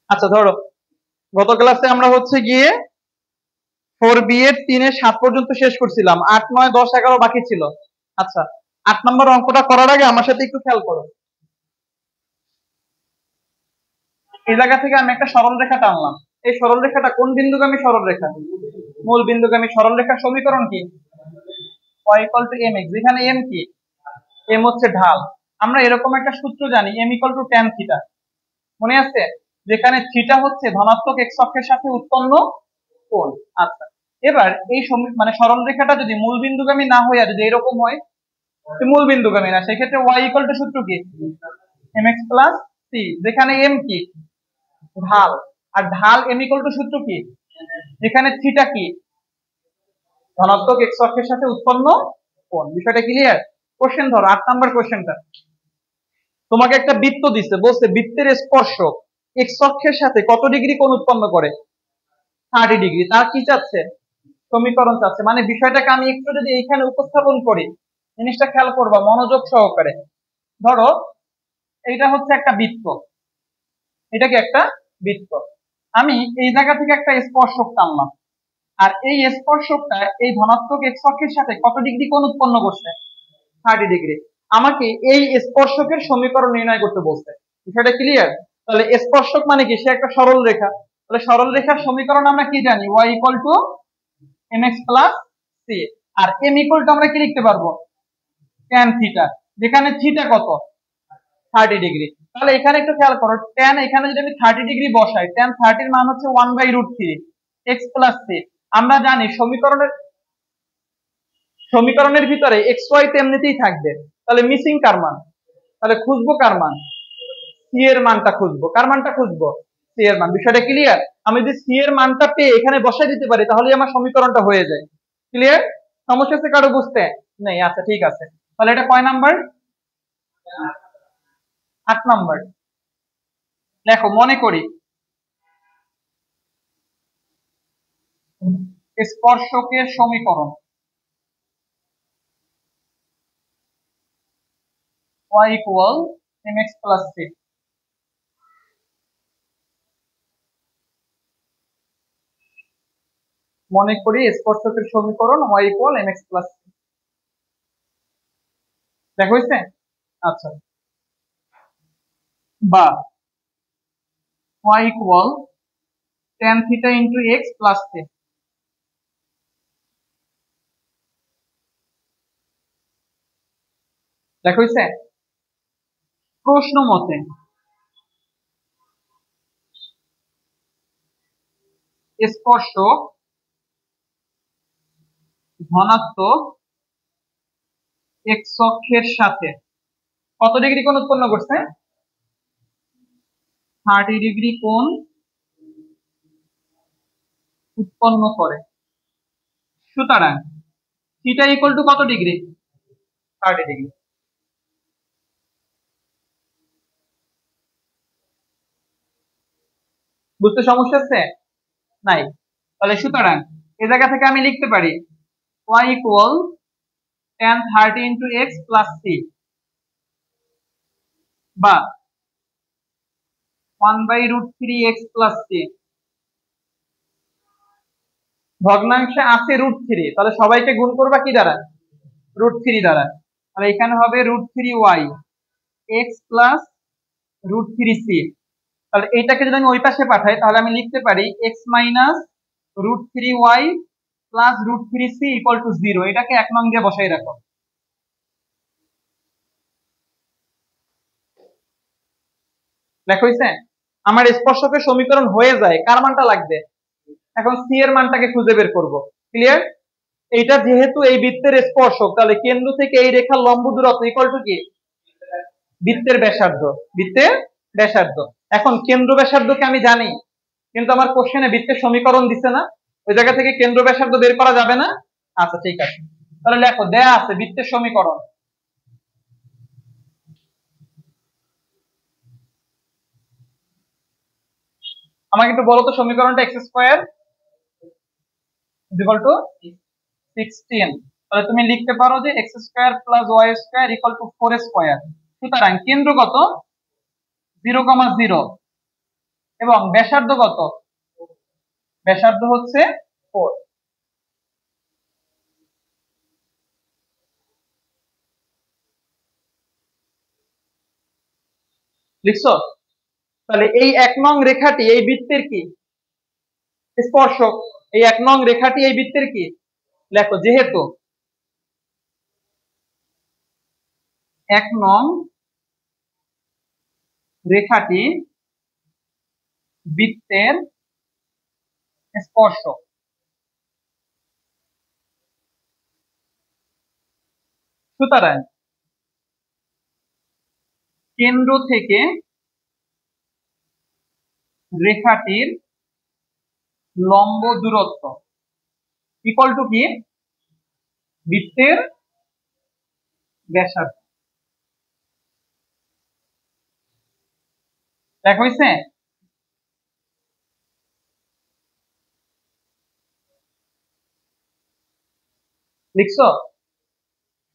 আচ্ছা ধরো গত ক্লাসে আমরা হচ্ছে গিয়ে 4b এর 3 এর 7 পর্যন্ত শেষ করছিলাম, 8 9 10 11 বাকি ছিল। আচ্ছা 8 নম্বর অঙ্কটা করার আগে আমার সাথে একটু খেয়াল করো। এই জায়গা থেকে আমি একটা সরল রেখা টানলাম। এই সরল রেখাটা কোন বিন্দুগামী সরল রেখা? মূল বিন্দুগামী সরল রেখার সমীকরণ কি? y = mx, যেখানে m কি? m হচ্ছে ঢাল। আমরা এরকম একটা সূত্র জানি, m = tan থিটা, মনে আছে? যেখানে থিটা হচ্ছে ধনাত্মক x অক্ষের সাথে উৎপন্ন কোণ। আচ্ছা এবার এই মানে সরল রেখাটা যদি মূল বিন্দুগামী না হইয়া যদি এরকম হয়, মূল বিন্দুগামী না, সেক্ষেত্রে y = সূত্র কি? mx + c, যেখানে m কি? ঢাল। আর ঢাল m = সূত্র কি? যেখানে থিটা কি? ধনাত্মক x অক্ষের সাথে উৎপন্ন কোণ। বিষয়টা ক্লিয়ার? কোশ্চেন ধরো 8 নাম্বার কোশ্চেনটা। তোমাকে একটা বৃত্ত দিচ্ছে, বলছে বৃত্তের স্পর্শক x অক্ষের সাথে কত ডিগ্রি কোণ উৎপন্ন করে? 30 ডিগ্রি। তার কি চাচ্ছে? সমীকরণ চাচ্ছে। মানে বিষয়টাকে আমি একটু যদি এখানে উপস্থাপন করি, জিনিসটা খেয়াল করবা মনোযোগ সহকারে। ধরো এইটা হচ্ছে একটা বৃত্ত, এটা কি একটা বৃত্ত। আমি এই জায়গা থেকে একটা স্পর্শক টানলাম, আর এই স্পর্শকটা এই ধনাত্মক x অক্ষের সাথে কত ডিগ্রি কোণ উৎপন্ন করছে? 30 ডিগ্রি। আমাকে এই স্পর্শকের সমীকরণ নির্ণয় করতে বলছে। বিষয়টা ক্লিয়ার? তাহলে স্পর্শক মানে কি? সে একটা সরল রেখা। তাহলে সরল রেখার সমীকরণ আমরা কি জানি? y = mx + c। আর m = আমরা কি লিখতে পারবো? tan থিটা, যেখানে থিটা কত? 30 ডিগ্রি। তাহলে এখানে একটু খেয়াল করো, tan এখানে যদি আমি 30 ডিগ্রি বসাই, tan 30 এর মান হচ্ছে 1/√3 x + c। আমরা জানি সমীকরণের ভিতরে x y তো এমনিতেই থাকবে, তাহলে মিসিং কার মান? তাহলে খুঁজবো কার মান? c এর মানটা খুঁজবো। কার মানটা খুঁজবো? c এর মান। বিষয়টা ক্লিয়ার? আমি যদি c এর মানটা পেয়ে এখানে বসাই দিতে পারি, তাহলে আমার সমীকরণটা হয়ে যায়। ক্লিয়ার? সমস্যা আছে কারো বুঝতে? নেই? আচ্ছা ঠিক আছে। তাহলে এটা কয় নাম্বার? 8 নাম্বার। দেখো মনে করি স্পর্শকের সমীকরণ y = mx + c। মনে করি স্পর্শকের সমীকরণ y = mx + c। দেখো হইছে? আচ্ছা, বা y = tan θ × x + c। দেখো হইছে? প্রশ্ন মতে স্পর্শক ধনাত্মক x অক্ষের সাথে কত ডিগ্রি কোণ উৎপন্ন করছে? 30 ডিগ্রি কোণ উৎপন্ন করে। সুতরাং থিটা = কত ডিগ্রি? 30 ডিগ্রি। বুঝতে সমস্যা আছে? নাই? তাহলে সুতরাং এই জায়গা থেকে আমি লিখতে পারি y = tan 30 × x + c, বা 1/√3 x + c। ভগ্নাংশে আছে √3, তাহলে সবাইকে গুণ করবা কি দ্বারা? √3 দ্বারা। তাহলে এখানে হবে √3y x + √3c। তাহলে এইটাকে যদি আমি ওই পাশে পাঠাই, তাহলে আমি লিখতে পারি x - √3y + √3c = 0। এটাকে 1 নং দিয়ে বসাই রাখো। দেখো হইছে? আমার স্পর্শকের সমীকরণ হয়ে যায়। কার মানটা লাগবে? এখন c এর মানটাকে খুঁজে বের করব। ক্লিয়ার? এইটা যেহেতু এই বৃত্তের স্পর্শক, তাহলে কেন্দ্র থেকে এই রেখার লম্ব দূরত্ব = কি? বৃত্তের ব্যাসার্ধ। বৃত্তের ব্যাসার্ধ। এখন কেন্দ্র ব্যাসার্ধকে আমি জানি, কিন্তু আমার কোশ্চেনে বৃত্তের সমীকরণ দিছে না, ওই জায়গা থেকে কেন্দ্র ব্যাসার্ধ বের করা যাবে না। আচ্ছা ঠিক আছে, তাহলে লেখো দেয়া আছে বৃত্তের সমীকরণ। আমাকে একটু বলো তো সমীকরণটা। x² = 16। তাহলে তুমি লিখতে পারো যে x² + y² = 4²। সুতরাং কেন্দ্র কত? 0,0। এবং ব্যাসার্ধ কত? ব্যাসার্ধ হচ্ছে 4। লিখছো? তাহলে এই 1 নং রেখাটি এই বৃত্তের কি? স্পর্শক। এই 1 নং রেখাটি এই বৃত্তের কি? লেখো। যেহেতু 1 নং রেখাটি বৃত্তের স্পর্শক, সুতরাং কেন্দ্র থেকে রেখাটির লম্ব দূরত্ব ইকুয়াল টু কি? বৃত্তের ব্যাসার্ধ। দেখা হয়েছে? লিখছো?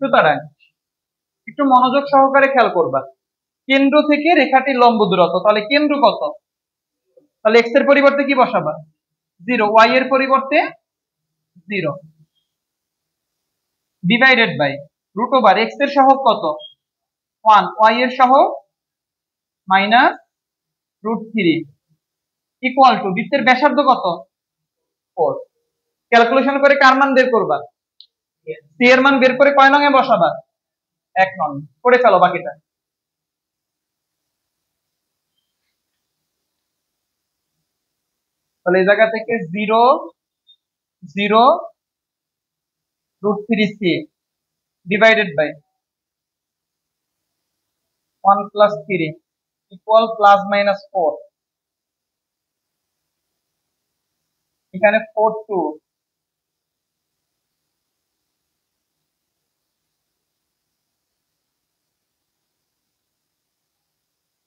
সুতরাং একটু মনোযোগ সহকারে খেয়াল করবা। কেন্দ্র থেকে রেখাটির লম্ব দূরত্ব, তাহলে কেন্দ্র কত? তাহলে এক্স এর পরিবর্তে কি বসাবা? 0। ওয়াই এর পরিবর্তে 0 divided by root over X এর সহগ কত? 1, ওয়াই এর সহগ মাইনাস √3 ইকুয়াল টু বৃত্তের ব্যাসার্ধ কত? 4। ক্যালকুলেশন করে কার মান বের করবা? সি এর মান বের করে কয় নং এ বসাবা? 1 নং। করে ফেলো বাকিটা। তাহলে এই জায়গা থেকে 0 0 √3c ডিভাইডেড বাই 1 + 3 ইকুয়াল +-4। এখানে 4 2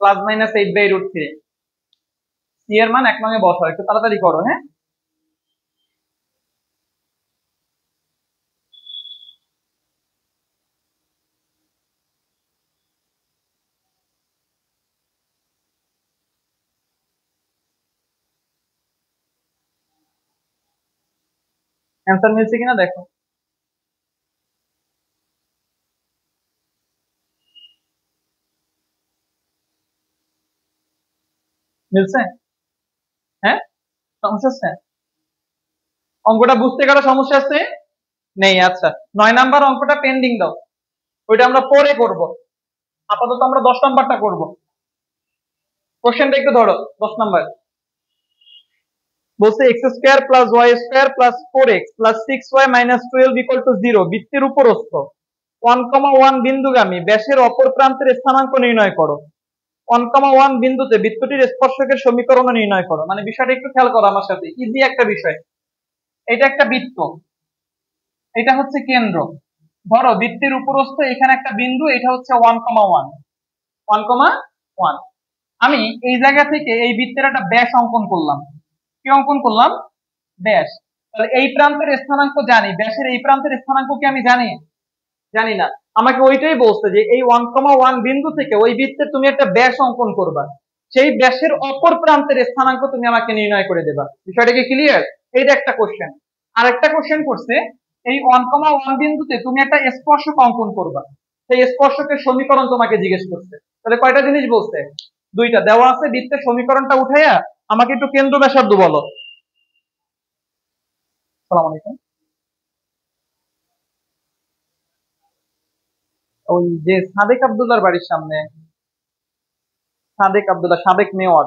+-8/√3। সি এর মান 1 নং এ বসাও। একটু তাড়াতাড়ি করো। হ্যাঁ, অ্যান্সার মিলছে কিনা দেখো। মিলছে? হ্যাঁ, সমস্যা আছে? অঙ্কটা বুঝতে কারো সমস্যা আছে? নেই? আচ্ছা, 9 নাম্বার অঙ্কটা পেন্ডিং দাও, ওইটা আমরা পরে করব। আপাতত আমরা 10 নাম্বারটা করব। কোশ্চেনটা একটু ধরো। 10 নাম্বার বলছে x² + y² + 4x + 6y - 12 = 0 বৃত্তের উপরস্থ 1,1 বিন্দুগামী ব্যাসের অপর প্রান্তের স্থানাঙ্ক নির্ণয় করো। 1,1 বিন্দুতে বৃত্তটির স্পর্শকের সমীকরণ নির্ণয় করো। মানে বিষয়টা একটু খেয়াল করো আমার সাথে, ইজি একটা বিষয়। এটা একটা বৃত্ত, এটা হচ্ছে কেন্দ্র। ধরো বৃত্তের উপরস্থ এখানে একটা বিন্দু, এটা হচ্ছে 1,1 1,1। আমি এই জায়গা থেকে এই বৃত্তের একটা ব্যাস অঙ্কন করলাম। কি অঙ্কন করলাম? ব্যাস। তাহলে এই প্রান্তের স্থানাঙ্ক জানি, ব্যাসের এই প্রান্তের স্থানাঙ্ক কি আমি জানি? জানি না। আমাকে ওইটাই বলছে যে এই 1,1 বিন্দু থেকে ওই বৃত্তে তুমি একটা ব্যাস অঙ্কন করবা, সেই ব্যাসের অপর প্রান্তের স্থানাঙ্ক তুমি আমাকে নির্ণয় করে দেবা। বিষয়টা কি ক্লিয়ার? এইটা একটা কোশ্চেন। আর একটা কোশ্চেন করছে এই 1,1 বিন্দুতে তুমি একটা স্পর্শক অঙ্কন করবা, সেই স্পর্শকের সমীকরণ তোমাকে জিজ্ঞেস করছে। তাহলে কয়টা জিনিস বলছে? দুইটা দেওয়া আছে। বৃত্তের সমীকরণটা উঠাইয়া আমাকে একটু কেন্দ্র ব্যাসার্ধ বলো। আসসালামু আলাইকুম। ওই যে সাদেক আব্দুল্লাহর বাড়ির সামনে, সাদেক আব্দুল্লাহ সাবেক মেয়র,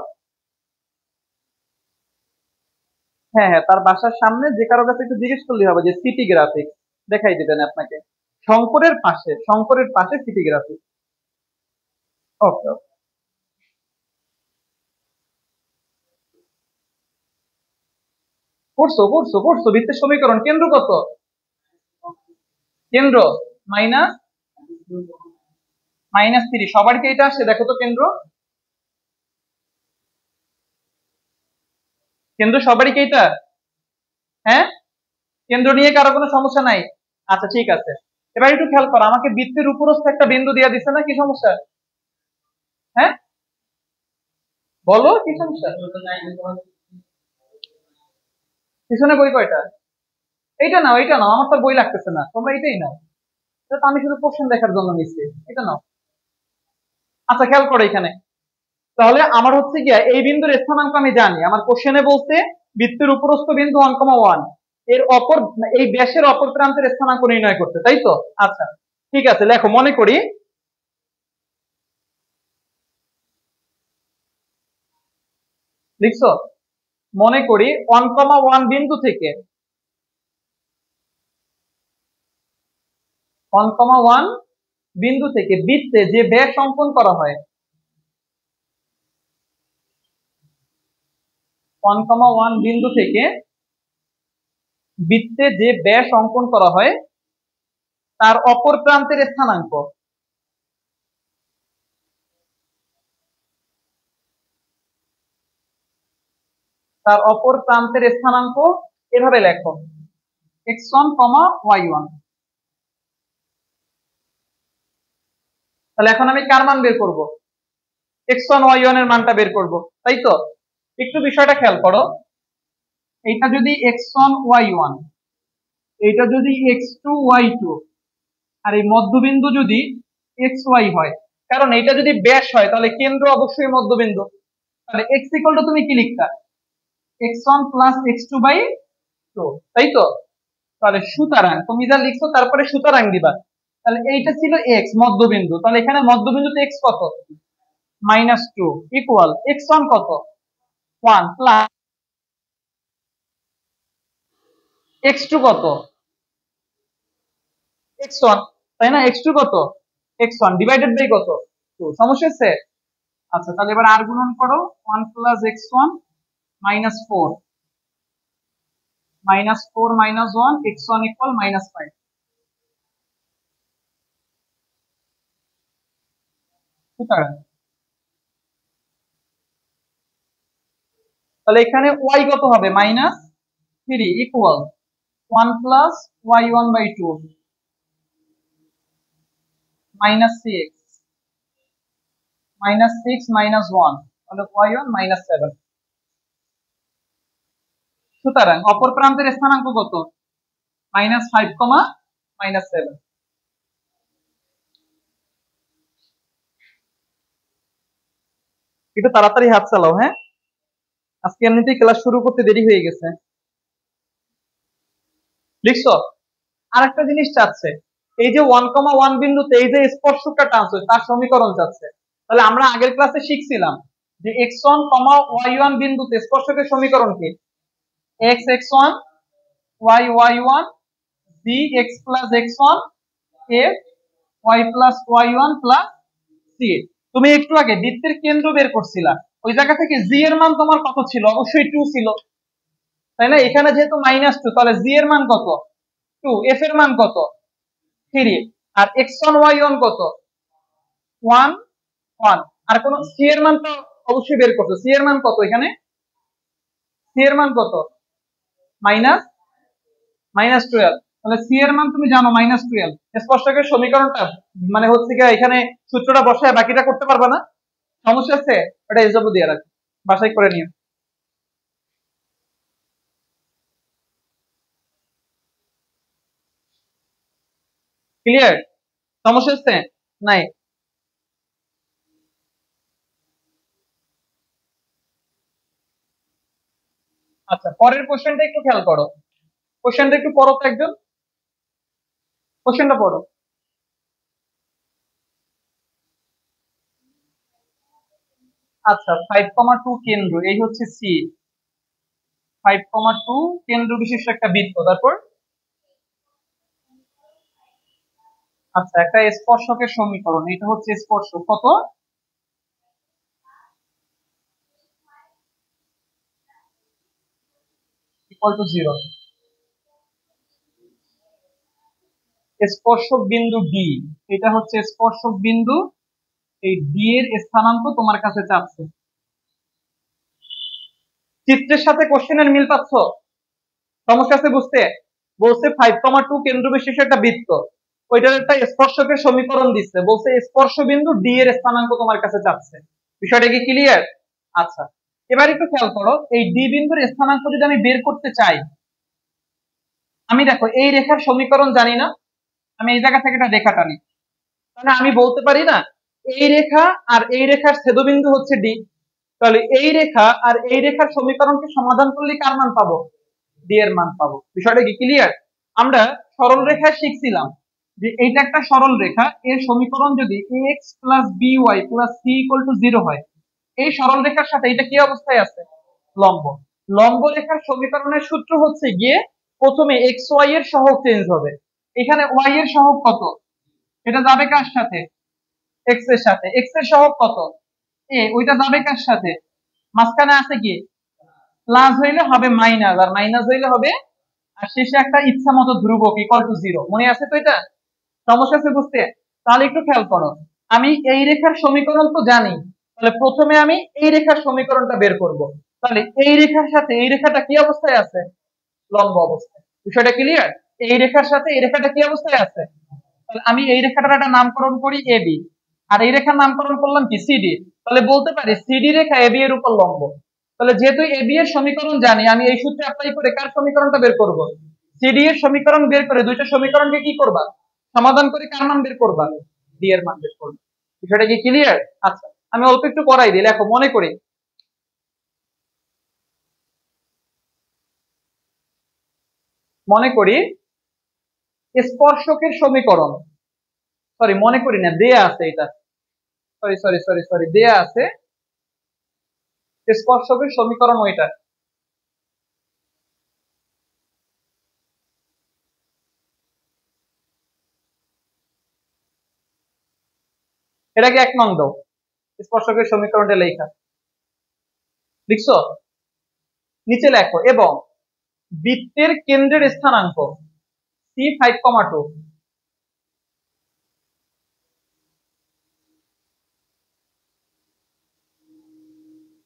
হ্যাঁ হ্যাঁ, তার বাসার সামনে যে কারো কাছে একটু জিজ্ঞেস করলেই হবে যে সিটি গ্রাফিক্স দেখাই দিবেন আপনাকে। শঙ্করের পাশে সিটি গ্রাফিক্স। ওকে ওকে। পড়ছো পড়ছো পড়ছো বৃত্তের সমীকরণ। কেন্দ্র কত? কেন্দ্র মাইনাস -3। সবার কি এটা আসে? দেখো তো কেন্দ্র, কেন্দ্র সবারই কি এটা? হ্যাঁ, কেন্দ্র নিয়ে কারো কোনো সমস্যা নাই? আচ্ছা ঠিক আছে। এবার একটু খেয়াল করো, আমাকে বৃত্তের উপরস্থ একটা বিন্দু দিয়ে দিচ্ছে না, কি সমস্যা? হ্যাঁ, বলো কি সমস্যা? পিছনে বই কয়টা? এইটা নাও, এইটা নাও, আমার তো বই লাগতেছে না, তোমরা এটাই নাও। এটা তো আমি শুধু কোশ্চেন দেখার জন্য নিচ্ছি, এটা নাও। আচ্ছা খেয়াল করো এখানে, তাহলে আমার হচ্ছে গিয়া এই বিন্দুর স্থানাঙ্ক আমি জানি, আমার কোশ্চেনে বলতে বৃত্তের উপরস্থ বিন্দু 1,1 এর অপর, এই ব্যাসের অপর প্রান্তের স্থানাঙ্ক নির্ণয় করতে, তাই তো? আচ্ছা ঠিক আছে, লেখো। মনে করি, লিখছো? মনে করি 1,1 বিন্দু থেকে 1,1 বিন্দু থেকে বৃত্তে যে ব্যাস অঙ্কন করা হয়, 1,1 বিন্দু থেকে বৃত্তে যে ব্যাস অঙ্কন করা হয় তার অপর প্রান্তের স্থানাঙ্ক, তার অপর প্রান্তের স্থানাঙ্ক এভাবে লেখো, x1, y1। তাহলে এখন আমি কার মান বের করব? x1 y1 এর মানটা বের করব, তাই তো? একটু বিষয়টা খেয়াল করো, এইটা যদি x1 y1, এইটা যদি x2 y2, আর এই মধ্যবিন্দু যদি xy হয়, কারণ এটা যদি ব্যাস হয় তাহলে কেন্দ্র অবশ্যই মধ্যবিন্দু, তাহলে x ইকুয়াল টু তুমি কি লিখতা? x1 প্লাস x2 বাই 2, তাই তো? তাহলে সুতরাং তুমি যা লিখছো তারপরে সুতরাং দিবা। তাহলে এইটা ছিল x মধ্যবিন্দু, তাহলে এখানে মধ্যবিন্দুতে x কত? -2 ইকুয়াল x1 কত? 1 প্লাস x2 কত? x1, তাই না? x2 কত? x1 ডিভাইডেড বাই কত? 2। সমস্যা হচ্ছে? আচ্ছা তাহলে এবার আর গুণন করো, 1 প্লাস x1 -4, -4 -1, x1 ইকুয়াল -5। সুতরাং তাহলে এখানে y কত হবে? -3 ইকুয়াল 1 প্লাস y1 বাই 2 -6, -6 -1, তাহলে y1 -7। সুতরাং অপর প্রান্তের স্থানাঙ্ক কত? -5, -7। একটু তাড়াতাড়ি হাত চালাও, হ্যাঁ, আজকে এমনিতেই ক্লাস শুরু করতে দেরি হয়ে গেছে। লিখছো? আর একটা জিনিস চাচ্ছে, এই যে 1,1 বিন্দুতে এই যে স্পর্শকটা টানছে তার সমীকরণ চাচ্ছে। তাহলে আমরা আগের ক্লাসে শিখছিলাম যে x1, y1 বিন্দুতে স্পর্শকের সমীকরণ কি? x x1, y y1, z x plus x1, f y plus y1 plus c। তুমি একটু আগে বৃত্তের কেন্দ্র বের করছিলা, ওই জায়গা থেকে জি এর মান তোমার কত ছিল? অবশ্যই 2 ছিল, তাই না? এখানে যেহেতু -2, তাহলে জি এর মান কত? 2। এফ এর মান কত? 3। আর x1 y1 কত? 1 1। আর কোন সি এর মান তো অবশ্যই বের করছো, সি এর মান কত এখানে? সি এর মান কত? -12। তাহলে সি এর মান তুমি জানো -12। স্পর্শকের সমীকরণটা মানে হচ্ছে কি, এখানে সূত্রটা বসায় বাকিটা করতে পারবা না? সমস্যা আছে? এটা এসব দিয়ে রাখো, বাসাই করে নিও। ক্লিয়ার? সমস্যা হচ্ছে? নাই? আচ্ছা পরের কোশ্চেনটা একটু খেয়াল করো, কোশ্চেনটা একটু পড়ো তো একজন, কোশ্চেনটা পড়ো। আচ্ছা 5,2 কেন্দ্র, এই হচ্ছে সি। 5,2 কেন্দ্র বিশিষ্ট একটা বৃত্ত, তারপর আচ্ছা একটা স্পর্শকের সমীকরণ, এটা হচ্ছে স্পর্শক কত? Equal to 0। স্পর্শক বিন্দু ডি, এটা হচ্ছে স্পর্শক বিন্দু, এই ডি এর স্থানাঙ্ক তোমার কাছে চাচ্ছে। চিত্রের সাথে কোশ্চেনের মিল পাচ্ছ? সমস্যা আছে বুঝতে? বলছে 5,2 কেন্দ্র বিশিষ্ট একটা বৃত্ত, ওইটার একটা স্পর্শকের সমীকরণ দিচ্ছে, বলছে স্পর্শ বিন্দু ডি এর স্থানাঙ্ক তোমার কাছে চাচ্ছে। বিষয়টা কি ক্লিয়ার? আচ্ছা, এবার একটু খেয়াল করো, এই ডি বিন্দুর স্থানাঙ্ক যদি আমি বের করতে চাই, আমি দেখো এই রেখার সমীকরণ জানি না, আমি এই জায়গা থেকে একটা রেখা টানি, তাহলে আমি বলতে পারি না এই রেখা আর এই রেখার ছেদবিন্দু হচ্ছে ডি, তাহলে এই রেখা আর এই রেখার সমীকরণকে সমাধান করলে কার মান পাবো? ডি এর মান পাবো। বিষয়টা কি ক্লিয়ার? আমরা সরল রেখায় শিখছিলাম যে এইটা একটা সরল রেখা, এর সমীকরণ যদি ax plus by plus c equal to 0 হয়, এই সরল রেখার সাথে এটা কি অবস্থায় আছে? লম্ব। লম্ব রেখার সমীকরণের সূত্র হচ্ছে গিয়ে প্রথমে এক্স ওয়াই এর সহগ চেঞ্জ হবে। এখানে ওয়াই এর সহগ কত? এটা যাবে কার সাথে? এক্স এর সাথে। এক্স এর সহগ কত? এ, ওইটা যাবে কার সাথে? মাঝখানে আছে কি? প্লাস হইলে হবে মাইনাস, আর মাইনাস হইলে হবে, আর শেষে একটা ইচ্ছা মতো ধ্রুবক ইকুয়াল টু 0। মনে আছে তো এটা? সমস্যা আছে বুঝতে? তাহলে একটু খেয়াল করো, আমি এই রেখার সমীকরণ তো জানি, তাহলে প্রথমে আমি এই রেখার সমীকরণটা বের করব। তাহলে এই রেখার সাথে এই রেখাটা কি অবস্থায় আছে? লম্ব অবস্থায়। বিষয়টা ক্লিয়ার? এই রেখার সাথে এই রেখাটা কি অবস্থায় আছে? তাহলে আমি এই রেখাটার একটা নামকরণ করি এবি, আর এই রেখার নামকরণ করলাম কি? সিডি। তাহলে বলতে পারি সিডি রেখা এবি এর উপর লম্ব। তাহলে যেহেতু এবি এর সমীকরণ জানি, আমি এই সূত্রে অ্যাপ্লাই করে কার সমীকরণটা বের করব? সিডি এর সমীকরণ বের করে দুইটা সমীকরণকে কি করবা? সমাধান করে কার মান বের করবা? ডি এর মান বের করবা। বিষয়টা কি ক্লিয়ার? আচ্ছা, আমি অল্প একটু করাই দিই, দেখো মনে করি, মনে করি স্পর্শকের সমীকরণ, সরি মনে করি না, দেয়া আছে এটা, সরি সরি সরি সরি দেয়া আছে স্পর্শকের সমীকরণ ওইটা। এটাকে 1 নং দাও, স্পর্শকের সমীকরণটা লেখা লিখছো? নিচে লেখো এবং বৃত্তের কেন্দ্রের স্থানাঙ্ক C5,2,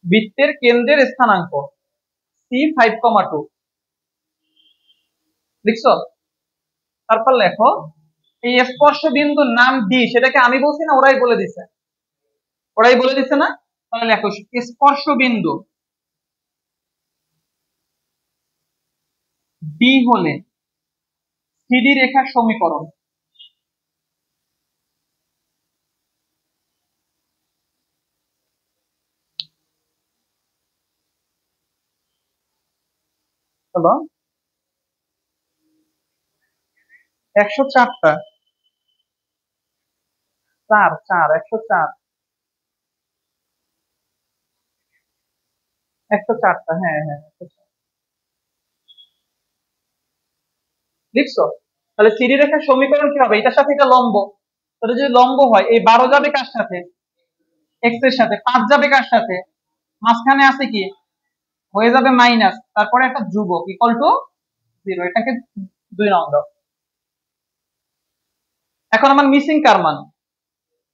বৃত্তের কেন্দ্রের স্থানাঙ্ক C5,2 লিখছো? তারপর লেখো এই স্পর্শ বিন্দুর নাম ডি, সেটাকে আমি বলছি না, ওরাই বলে দিছে, ওরাই বলে দিছে না? তাহলে লেখো স্পর্শ বিন্দু ডি হলে সিডি রেখার সমীকরণ। হলো 104টা, 104, 104টা, হ্যাঁ হ্যাঁ 104 লিখছো? তাহলে সিডি রেখার সমীকরণ কি হবে? এটার সাথে এটা লম্ব, তাহলে যদি লম্ব হয় এই 12 যাবে কার সাথে? এক্স এর সাথে। 5 যাবে কার সাথে? মাঝখানে আছে কি? হয়ে যাবে মাইনাস, তারপরে একটা ধ্রুবক ইকুয়াল টু 0, এটাকে 2 নং দাও। এখন আমার মিসিং কার মান?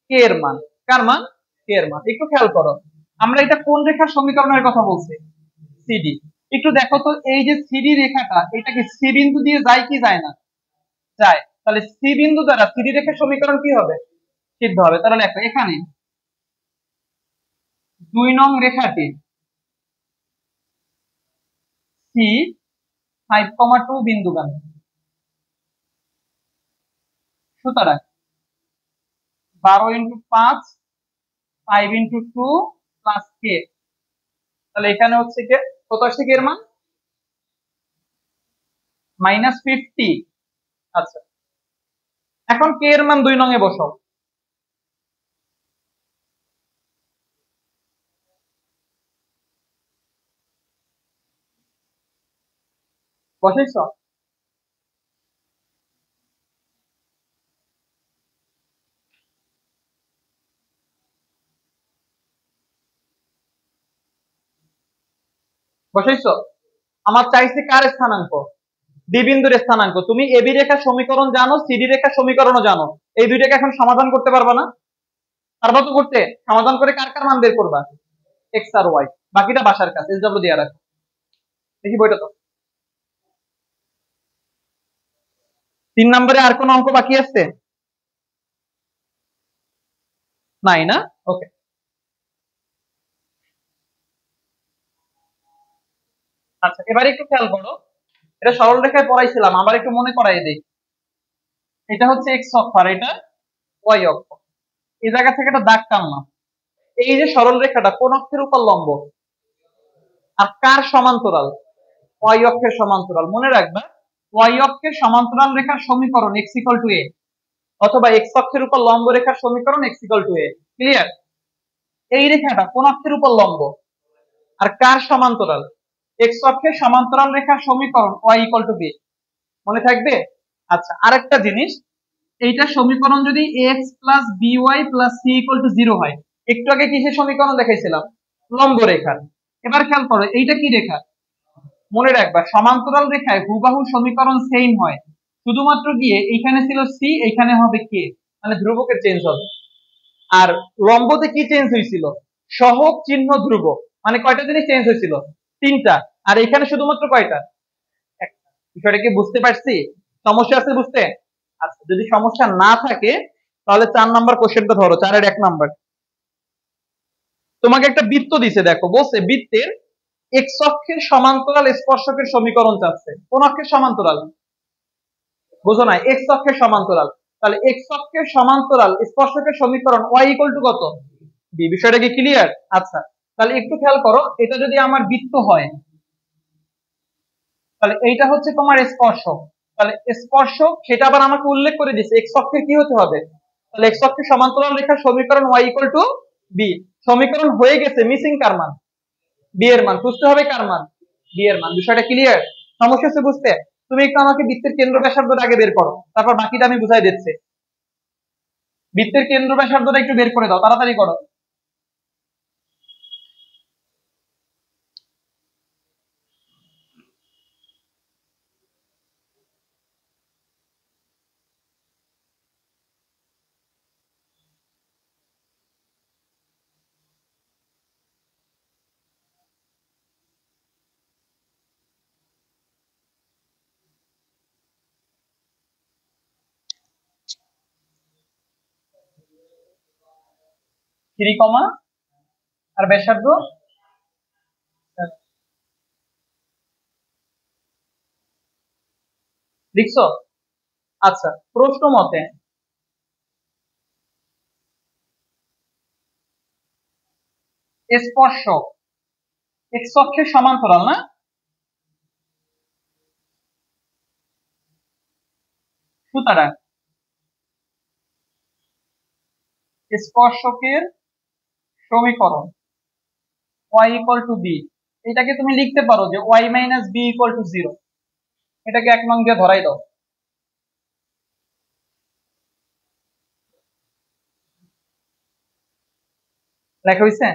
কে এর মান। কার মান? কে এর মান। একটু খেয়াল করো, আমরা এটা কোন রেখার সমীকরণের কথা বলছি? সিডি। একটু দেখো তো, এই যে সিডি রেখাটা, এটা কি সি বিন্দু দিয়ে যায় কি যায় না? যায়। তাহলে সি বিন্দু দ্বারা সিডি রেখার সমীকরণ কি হবে? সিদ্ধ হবে। তাহলে দেখো এখানে 2 নং রেখাটি C5,2 বিন্দুগামী, সুতরাং 12 × 5, 5 × 2 প্লাস কে, তাহলে এখানে হচ্ছে কি কত আসছে কে এর মান? -50। আচ্ছা, এখন কে এর মান 2 নং এ বসাও। বসাইছ? বসাইছ? আমার চাইছে কার স্থানাঙ্ক? ডি বিন্দুর স্থানাঙ্ক। তুমি এবি রেখার সমীকরণ জানো, সিডি রেখার সমীকরণও জানো, এই দুইটাকে এখন সমাধান করতে পারবা না? পারবা তো করতে? সমাধান করে কার কার মান বের করবা? এক্স আর ওয়াই। বাকিটা বাসার কাছে, এসডব্লিউ দিয়ে রাখো। দেখি বইটা তো। 3 নম্বরে আর কোন অঙ্ক বাকি আছে? নাই না? ওকে। আচ্ছা, এবার একটু খেয়াল করো, এটা সরল রেখায় পড়াইছিলাম, আবার একটু মনে করাই দিই। এটা হচ্ছে এক্স অক্ষ আর এটা ওয়াই অক্ষ। এই জায়গা থেকে একটা দাগ টানলাম। এই যে সরল রেখাটা কোন অক্ষের উপর লম্ব আর কার সমান্তরাল? ওয়াই অক্ষের সমান্তরাল। মনে রাখবা, ওয়াই অক্ষের সমান্তরাল রেখার সমীকরণ এক্স ইকুয়াল টু এ, অথবা এক্স অক্ষের উপর লম্ব রেখার সমীকরণ x equal to A. Clear? এই রেখাটা কোন অক্ষের উপর লম্ব আর কার সমান্তরাল? এক্স অক্ষের সমান্তরাল রেখার সমীকরণ ওয়াই ইকুয়াল টু বি। মনে থাকবে? আচ্ছা, আরেকটা জিনিস, এইটার সমীকরণ যদি X plus B Y plus C equal to zero হয়, একটু আগে কিসের সমীকরণ দেখাইছিলাম? লম্ব রেখার। এবার খেয়াল করো, এইটা কি রেখা? মনে রাখবা, সমান্তরাল রেখায় হুবাহু সমীকরণ সেম হয়, শুধুমাত্র গিয়ে এইখানে ছিল সি, এইখানে হবে কে, মানে ধ্রুবকের চেঞ্জ হবে। আর লম্বতে কি চেঞ্জ হয়েছিল? সহগ চিহ্ন ধ্রুব। মানে কয়টা জিনিস চেঞ্জ হয়েছিল? তিনটা। আর এখানে শুধুমাত্র কয়টা? একটা। বিষয়টা কি বুঝতে পারছি? সমস্যা আছে বুঝতে? আচ্ছা, যদি সমস্যা না থাকে তাহলে 4 নাম্বার কোশ্চেনটা ধরো, 4-এর 1 নাম্বার। তোমাকে একটা বৃত্ত দিছে, দেখো বলছে বৃত্তের এক্স অক্ষের সমান্তরাল স্পর্শকের সমীকরণ চাচ্ছে। কোন অক্ষের সমান্তরাল? বুঝো না, এক্স অক্ষের সমান্তরাল। তাহলে এক্স অক্ষের সমান্তরাল স্পর্শকের সমীকরণ ওয়াই ইকুয়াল টু কত? বি। বিষয়টা কি ক্লিয়ার? আচ্ছা, তাহলে একটু খেয়াল করো, এটা যদি আমার বৃত্ত হয়, তাহলে এইটা হচ্ছে তোমার স্পর্শক। তাহলে স্পর্শক সেটা আবার আমাকে উল্লেখ করে দিচ্ছে এক্স অক্ষের কি হতে হবে। তাহলে এক্স অক্ষের সমান্তরাল রেখার সমীকরণ ওয়াই ইকুয়াল টু বি। সমীকরণ হয়ে গেছে, মিসিং কার মান? বি এর মান। খুঁজতে হবে কার মান? বি এর মান। বিষয়টা ক্লিয়ার? সমস্যা হচ্ছে বুঝতে? তুমি একটু আমাকে বৃত্তের কেন্দ্র ব্যাসার্ধটা আগে বের করো, তারপর বাকিটা আমি বুঝাই দিচ্ছি। বৃত্তের কেন্দ্র ব্যাসার্ধটা একটু বের করে দাও, তাড়াতাড়ি করো। থ্রি কমা আর ব্যাসার্ধ লিখছো? আচ্ছা, প্রশ্ন মতে স্পর্শক এক্স অক্ষের সমান্তরাল না? সুতরাং স্পর্শকের সমীকরণ y ইকুয়াল টু বি, এটাকে তুমি লিখতে পারো যে y minus B equal to zero. এটাকে 1 নং দিয়ে ধরাই দাও। লেখা হয়েছে?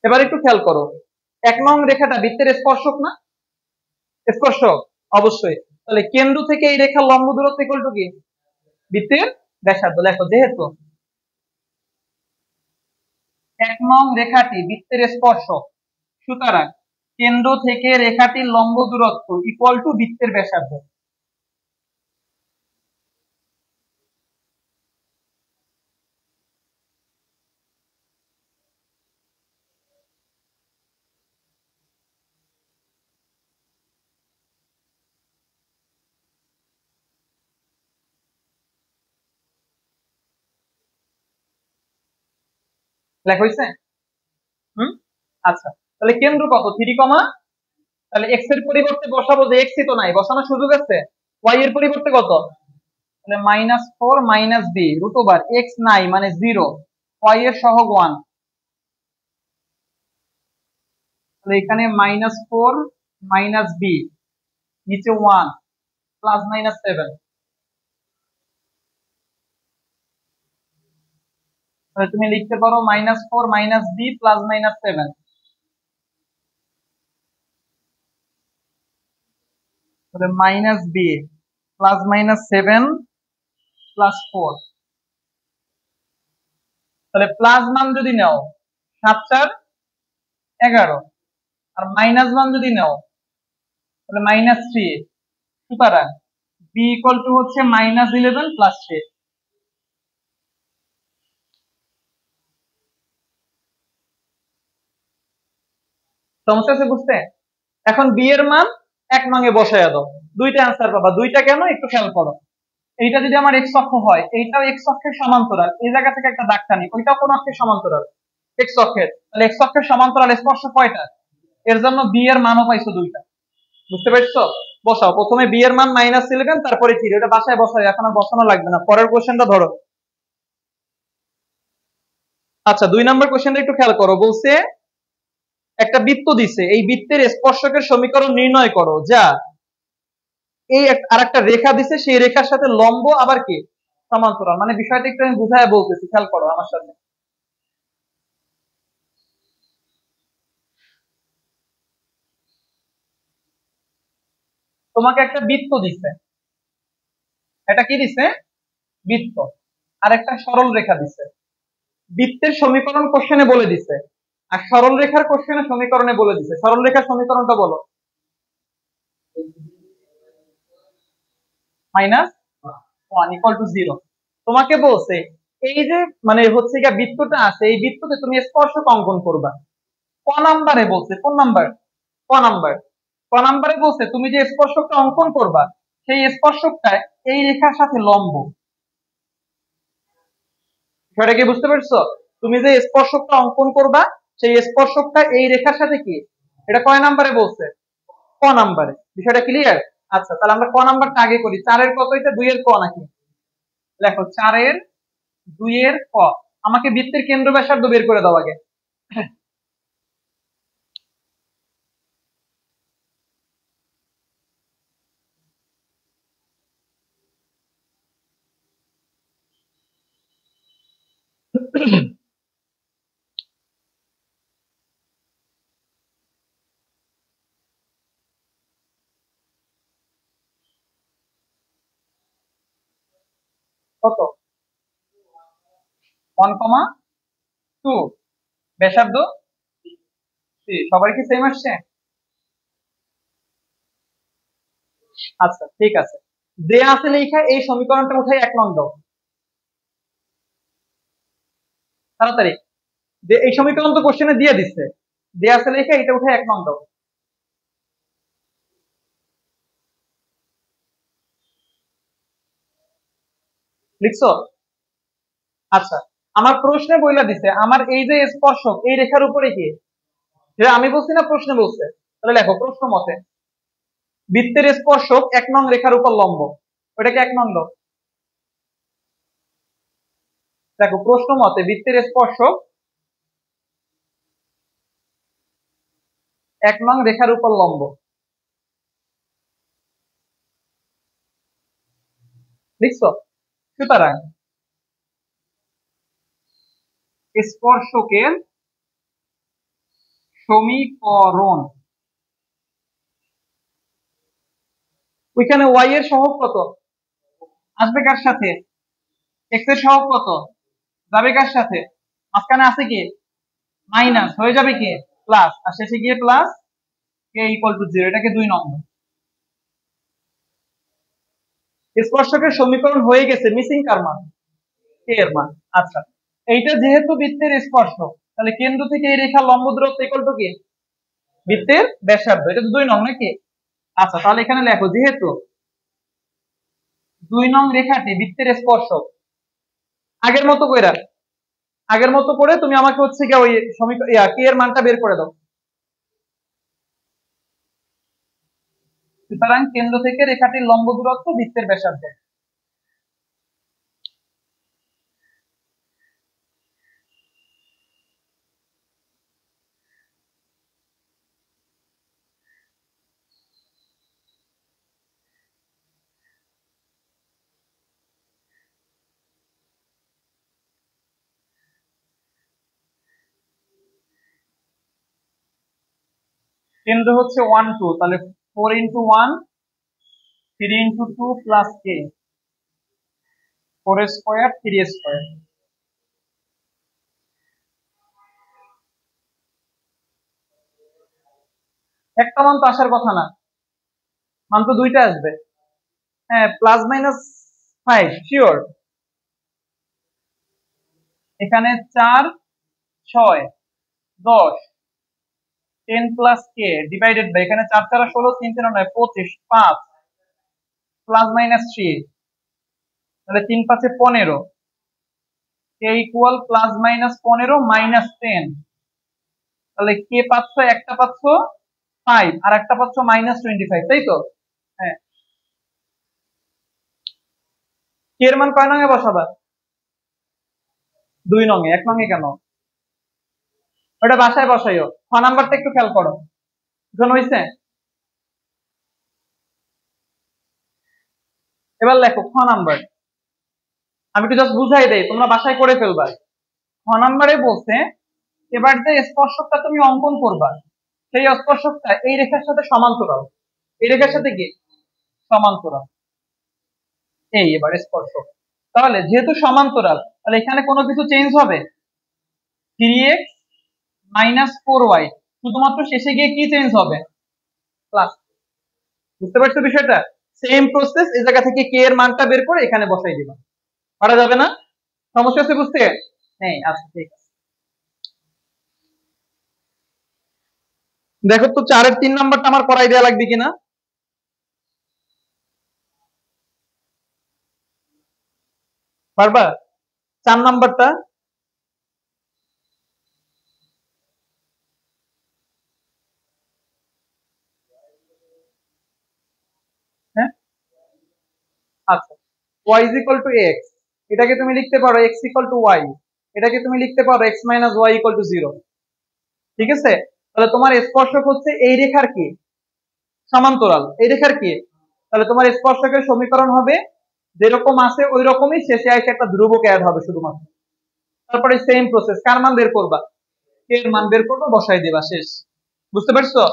এবার একটু খেয়াল করো, 1 নং রেখাটা বৃত্তের স্পর্শক না? স্পর্শক, অবশ্যই। তাহলে কেন্দ্র থেকে এই রেখার লম্ব দূরত্ব ইকুয়াল টু কি? বৃত্তের ব্যাসার্ধ। লেখো, যেহেতু 1 নং রেখাটি বৃত্তের স্পর্শক, সুতরাং কেন্দ্র থেকে রেখাটির লম্ব দূরত্ব ইকুয়াল টু বৃত্তের ব্যাসার্ধ। লেখা হয়েছে? হুম। আচ্ছা, তাহলে কেন্দ্র কত? 3, তাহলে এক্স এর পরিবর্তে বসাবো, যে এক্সই তো নাই, বসানোর সুযোগ আছে। ওয়াই এর পরিবর্তে কত? তাহলে -4 minus B root over X নাই মানে 0, ওয়াই এর সহগ 1। তাহলে এখানে -4 মাইনাস বি, নিচে 1, প্লাস -7। তাহলে তুমি লিখতে পারো -4 মাইনাস বি প্লাস -7। তাহলে মাইনাস বি প্লাস -7 প্লাস 4। তাহলে প্লাস মান যদি নাও 7, 4, 11, আর মাইনাস মান যদি নাও তাহলে -3। সুতরাং বি ইকুয়াল টু হচ্ছে -11 প্লাস 3। সমস্যা আছে বুঝতে? এখন বি এর মান 1 নং এ বসাইয়া দাও, দুইটা অ্যান্সার পাবা। দুইটা কেন একটু খেয়াল করো। এইটা যদি আমার এক্স অক্ষ হয়, এইটাও এক্স অক্ষের সমান্তরাল, এই জায়গা থেকে একটা দাগ টানি, ওইটাও কোন অক্ষের সমান্তরাল? এক্স অক্ষের। তাহলে এক্স অক্ষের সমান্তরাল স্পর্শ কয়টা? এর জন্য বি এর মানও পাইছো দুইটা। বুঝতে পারছো? বসাও, প্রথমে বি এর মান -11, তারপরে 3। ওটা বাসায় বসাই, এখন আর বসানো লাগবে না। পরের কোশ্চেনটা ধরো। আচ্ছা, 2 নম্বর কোশ্চেনটা একটু খেয়াল করো। বলছে একটা বৃত্ত দিছে, এই বৃত্তের স্পর্শকের সমীকরণ নির্ণয় করো যা এই আর একটা রেখা দিছে, সেই রেখার সাথে লম্ব আবার কি সমান্তরাল। মানে বিষয়টা একটু আমি বুঝায় বলতেছি, খেয়াল করো আমার সাথে। তোমাকে একটা বৃত্ত দিছে, এটা কি দিছে? বৃত্ত। আর একটা সরল রেখা দিছে। বৃত্তের সমীকরণ কোশ্চেনে বলে দিছে, আর সরল রেখার কোশ্চেনে সমীকরণে বলে দিছে। সরল রেখার সমীকরণটা বলো। -1 = 0। তোমাকে বলছে এই যে মানে হচ্ছে গিয়া বৃত্তটা আছে, এই বৃত্ততে তুমি স্পর্শক অঙ্কন করবা। ক নাম্বারে বলছে? কোন নাম্বার? ক নাম্বার। ক নাম্বারে বলছে তুমি যে স্পর্শকটা অঙ্কন করবা, সেই স্পর্শকটা এই রেখার সাথে লম্ব। সেটা কি বুঝতে পারছো? তুমি যে স্পর্শকটা অঙ্কন করবা, সেই স্পর্শকটা এই রেখার সাথে কি, এটা কয় নাম্বারে বলছে? ক নাম্বারে। বিষয়টা ক্লিয়ার? আচ্ছা, তাহলে আমরা ক নাম্বারটা আগে করি। 4-এর কত? এটা 2-এর ক নাকি? লেখো 4-এর 2-এর ক। আমাকে বৃত্তের কেন্দ্র ব্যাসার্ধ বের করে দাও আগে। কত? 1,2। ব্যাসার্ধ 3। সবার কি সেম আসছে? আচ্ছা, ঠিক আছে। দেয়া আছে লেখা, এই সমীকরণটা উঠাই 1 নং দাও তাড়াতাড়ি। এই সমীকরণ তো কোশ্চেনে দিয়ে দিচ্ছে, দেয়া আছে লেখা, এটা উঠে 1 নং দাও। লিখছো? আচ্ছা, আমার প্রশ্নে বইলা দিছে আমার এই যে স্পর্শক এই রেখার উপরে কি, যেটা আমি বলছি না প্রশ্নে বলছে? তাহলে লেখো প্রশ্ন মতে বৃত্তের স্পর্শক 1 নং রেখার উপর লম্ব। ওইটাকে 1 নং দাও। দেখো প্রশ্ন মতে বৃত্তের স্পর্শক 1 নং রেখার উপর লম্ব। লিখছো? সুতরাং স্পর্শকের সমীকরণ, ওইখানে ওয়াই এর সহগ কত আসবে কার সাথে? এক্স এর সহগ কত যাবে কার সাথে? মাঝখানে আছে কি মাইনাস, হয়ে যাবে কি প্লাস, আর শেষে গিয়ে প্লাস k = 0। এটাকে 2 নম্বর। স্পর্শকের সমীকরণ হয়ে গেছে, মিসিং কার মান? কে এর মান। আচ্ছা, এইটা যেহেতু বৃত্তের স্পর্শক, তাহলে কেন্দ্র থেকে এই রেখা লম্ব দূরত্ব = কি বৃত্তের ব্যাসার্ধ। এটা তো 2 নং নাকি? আচ্ছা, তাহলে এখানে লেখো যেহেতু 2 নং রেখাটি বৃত্তের স্পর্শক, আগের মতো কইরা, আগের মতো করে তুমি আমাকে হচ্ছে কি ওই সমীকরণ কে এর মানটা বের করে দাও। সুতরাং কেন্দ্র থেকে রেখাটির লম্ব দূরত্ব বৃত্তের ব্যাসার্ধ। কেন্দ্র হচ্ছে 1 2, তাহলে 4 × 1 3 × 2 প্লাস k, 4 স্কয়ার 3 স্কয়ার। একটা মান তো আসার কথা না, মান তো দুইটা আসবে। হ্যাঁ, +-5 শিওর। এখানে 4 6 10, 10 প্লাস কে ডিভাইডেড বাই, এখানে 4 4 16, 3 3 9 25, 5 প্লাস মাইনাস 3, তাহলে 3 5 15, K equal plus minus 15 minus 10, তাহলে কে পাচ্ছ একটা পাচ্ছ 5 আর একটা পাচ্ছ মাইনাস 25, তাই তো? হ্যাঁ, কে এর মান কয় নং এ বসাবা? 2 নং এ। 1 নং এ কেন? ওটা বাসায় বসাইও। খ নাম্বারটা একটু খেয়াল করো, বুঝানো হয়েছে? এবার লেখো খ নাম্বার, আমি একটু জাস্ট বুঝাই দেই, তোমরা বাসায় করে ফেলবা। খ নাম্বারে বলছে এবার যে স্পর্শকটা তুমি অঙ্কন করবা, সেই স্পর্শকটা এই রেখার সাথে সমান্তরাল। এই রেখার সাথে কি সমান্তরাল? এই এবার স্পর্শক। তাহলে যেহেতু সমান্তরাল, তাহলে এখানে কোনো কিছু চেঞ্জ হবে? 3x মাইনাস 4y, শুধুমাত্র শেষে গিয়ে কি চেঞ্জ হবে? প্লাস। বুঝতে পারছো বিষয়টা? সেম প্রসেস, এই জায়গা থেকে কে এর মানটা বের করে এখানে বসাই দিবা। পারা যাবে না? সমস্যা আছে বুঝতে? নেই? আচ্ছা ঠিক আছে। দেখো তো 4 এর 3 নাম্বারটা আমার করাই দেওয়া লাগবে কিনা। পারবা? 4 নাম্বারটা হ্যাঁ, আচ্ছা, y is equal to x, এটাকে তুমি লিখতে পারো x equal to y, এটাকে তুমি লিখতে পারো x minus y equal to 0। ঠিক আছে? তাহলে তোমার স্পর্শক হচ্ছে এই রেখার কি সমান্তরাল, এই রেখার কি, তাহলে তোমার স্পর্শকের সমীকরণ হবে যেরকম আছে ওই রকমই, শেষে এসে একটা ধ্রুবক অ্যাড হবে শুধুমাত্র। তারপরে সেম প্রসেস, কার মান বের করবা? কে এর মান বের করবা, বসাই দিবা, শেষ। বুঝতে পারছো?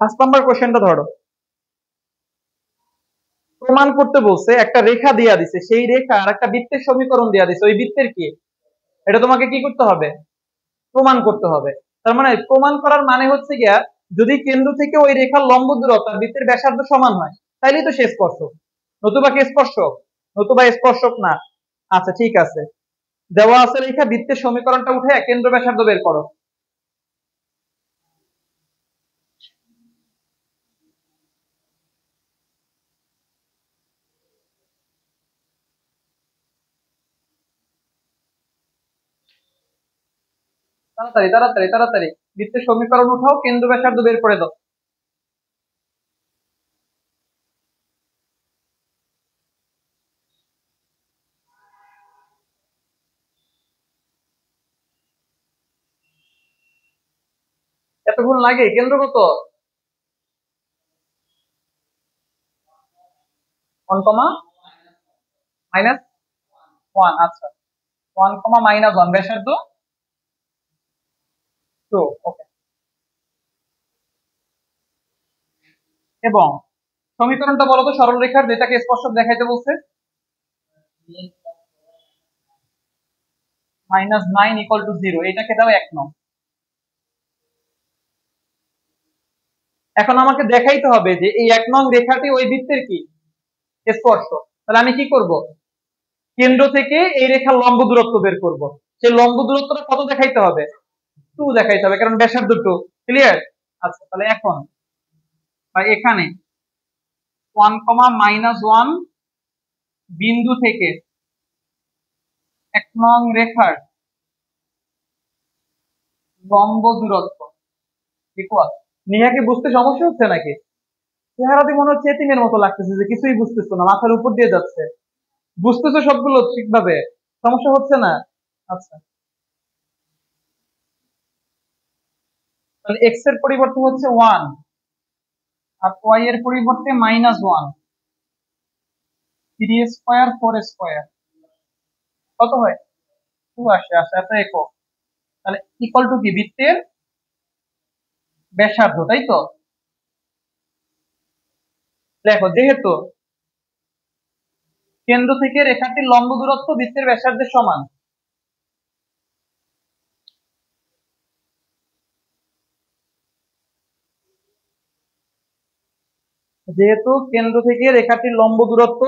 5 নাম্বার কোশ্চেনটা ধরো। প্রমাণ করতে বলছে, একটা রেখা দিয়া দিছে, সেই রেখা আর একটা বৃত্তের সমীকরণ দিয়া দিছে, ওই বৃত্তের কি, এটা তোমাকে কি করতে হবে? প্রমাণ করতে হবে। তার মানে প্রমাণ করার মানে হচ্ছে গিয়া, যদি কেন্দ্র থেকে ওই রেখার লম্ব দূরত্ব আর বৃত্তের ব্যাসার্ধ সমান হয়, তাইলেই তো সে স্পর্শক। নতুবা কি স্পর্শক? নতুবা স্পর্শক না। আচ্ছা ঠিক আছে, দেওয়া আছে রেখা, বৃত্তের সমীকরণটা উঠে কেন্দ্র ব্যাসার্ধ বের করো। তাড়াতাড়ি তাড়াতাড়ি তাড়াতাড়ি, বৃত্তের সমীকরণ উঠাও, কেন্দ্র ব্যাসার্ধ বের করে দাও। এতক্ষণ লাগে? কেন্দ্র কত? 1 কমা মাইনাস 1, আচ্ছা 1 কমা মাইনাস 1, ব্যাসার্ধ 2, ওকে। এবং সমীকরণটা বলো তো সরল রেখার, যেটাকে স্পর্শক দেখাইতে বলছে। -9 ইকুয়াল টু 0, এটাকে দাও 1 নং। এখন আমাকে দেখাইতে হবে যে এই 1 নং রেখাটি ওই বৃত্তের কি স্পর্শ। তাহলে আমি কি করব? কেন্দ্র থেকে এই রেখার লম্ব দূরত্ব বের করব। সেই লম্ব দূরত্বটা কত দেখাইতে হবে? 2 দেখাইতে হবে, কারণ ব্যাসার্ধ 2। ক্লিয়ার? আচ্ছা, তাহলে এখন বা এখানে 1 কমা মাইনাস 1 বিন্দু থেকে 1 নং রেখার লম্ব দূরত্ব ইকুয়াল, নিহাকে বুঝতে সমস্যা হচ্ছে নাকি? চেহারাতে মনে হচ্ছে এতিমের মতো লাগতেছে, যে কিছুই বুঝতেছো না, মাথার উপর দিয়ে যাচ্ছে। বুঝতেছো সবগুলো ঠিকভাবে? সমস্যা হচ্ছে না? আচ্ছা, তাহলে এক্স এর পরিবর্তে হচ্ছে 1 আর ওয়াই এর পরিবর্তে -1, 3 স্কয়ার 4 স্কয়ার কত হয়? 2 আসে, আসে এত একক। তাহলে ইকুয়াল টু কি, বৃত্তের ব্যাসার্ধ, তাই তো? দেখো, যেহেতু কেন্দ্র থেকে রেখাটির লম্ব দূরত্ব বৃত্তের ব্যাসার্ধের সমান, যেহেতু কেন্দ্র থেকে রেখাটির লম্ব দূরত্ব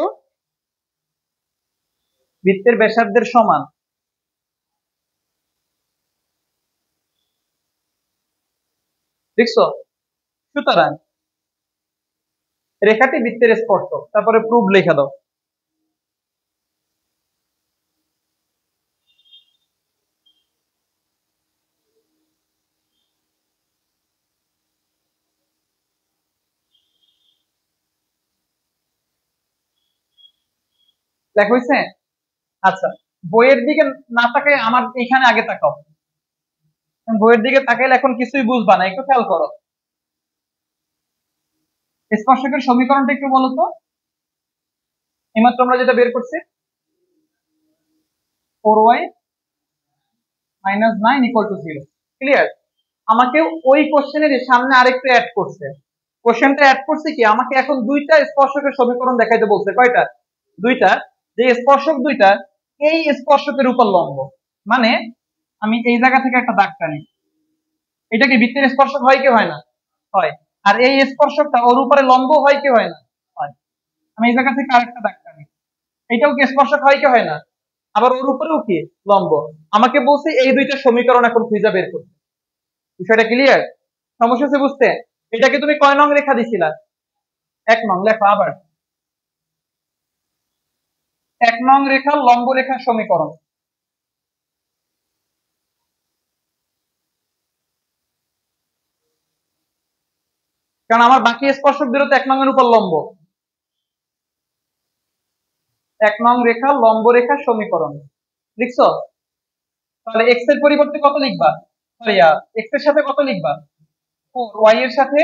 বৃত্তের ব্যাসার্ধের সমান। দেখছো? সুতরাং রেখাটি বৃত্তের স্পর্শক। তারপরে প্রুফ লিখে দাও। লেখা হয়েছে? আচ্ছা, বইয়ের দিকে না তাকায় আমার এখানে আগে তাকাও। বইয়ের দিকে তাকাইলে এখন কিছুই বুঝবা না, একটু খেয়াল করো। স্পর্শকের সমীকরণটা একটু বলো তো। এইমাত্র আমরা যেটা বের করছি, 4y minus 9 equal to 0। Clear? আমাকে ওই কোশ্চেনের সামনে আরেকটু অ্যাড করছে। কোশ্চেনটা অ্যাড করছে কি, আমাকে এখন দুইটা স্পর্শকের সমীকরণ দেখাইতে বলছে। কয়টা? দুইটা। যে স্পর্শক দুইটা এই স্পর্শকের উপর লম্ব। মানে আমি এই জায়গা থেকে একটা দাগ টানি, এটা কি বৃত্তের স্পর্শক হয় কি হয় না? হয়। আর এই স্পর্শকটা ওর উপরে লম্ব হয় কি হয় না? হয়। আমি এই জায়গা থেকে আরেকটা দাগ টানি, এটাও কি স্পর্শক হয় কি হয় না? আবার ওর উপরেও কি লম্ব। আমাকে বলছে এই দুইটা সমীকরণ এখন খুঁজে বের করতে। বিষয়টা ক্লিয়ার? সমস্যা হচ্ছে বুঝতে? এটাকে তুমি কয় নং রেখা দিছিলা? 1 নং। লেখো আবার। 1 নং রেখা লম্ব রেখার সমীকরণ। কারণ আমার বাকি স্পর্শকদেরও তো 1 নং এর উপর লম্ব। 1 নং রেখা লম্ব রেখার সমীকরণ লিখছো? তাহলে এক্স এর পরিবর্তে কত লিখবা? সরি, এক্স এর সাথে কত লিখবা? 4, ওয়াই এর সাথে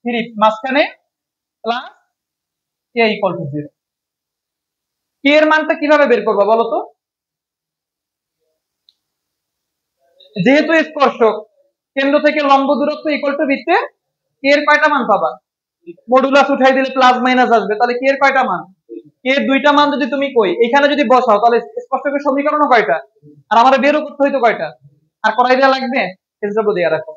3, মাঝখানে প্লাস কে ইকুয়াল টু 0। কে এর মানটা কিভাবে বের করবা বলো তো? যেহেতু স্পর্শক, কেন্দ্র থেকে লম্ব দূরত্ব ইকুয়াল টু বৃত্তে কে এর কয়টা মান পাবা? মডুলাস উঠাই দিলে প্লাস মাইনাস আসবে, তাহলে কে এর কয়টা মান? কে এর দুইটা মান যদি তুমি কই এখানে যদি বসাও, তাহলে স্পর্শকের সমীকরণও কয়টা? আর আমার বেরও করতে হইতো কয়টা? আর করাই দেওয়া লাগবে? এসডব্লিউ দিয়ে রাখো।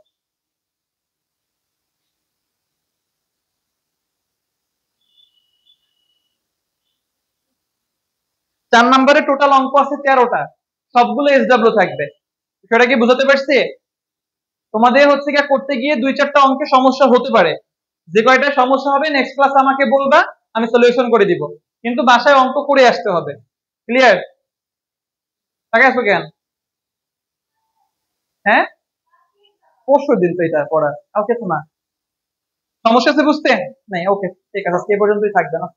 4 নম্বরে টোটাল অঙ্ক আছে 13টা, সবগুলো এসডব্লিউ থাকবে। সেটা কি বুঝাতে পারছি? তোমাদের হচ্ছে কি করতে গিয়ে 2-4টা অঙ্কে সমস্যা হতে পারে। যে কয়টা সমস্যা হবে নেক্সট ক্লাস আমাকে বলবা, আমি সলিউশন করে দিব। কিন্তু বাসায় অঙ্ক করে আসতে হবে। ক্লিয়ার? তাকে আসো কেন? হ্যাঁ, পরশু দিন তো এটা পড়া, কালকে তো না। সমস্যা আছে বুঝতে? নাই, ওকে ঠিক আছে, আজকে এ পর্যন্তই থাকবে না।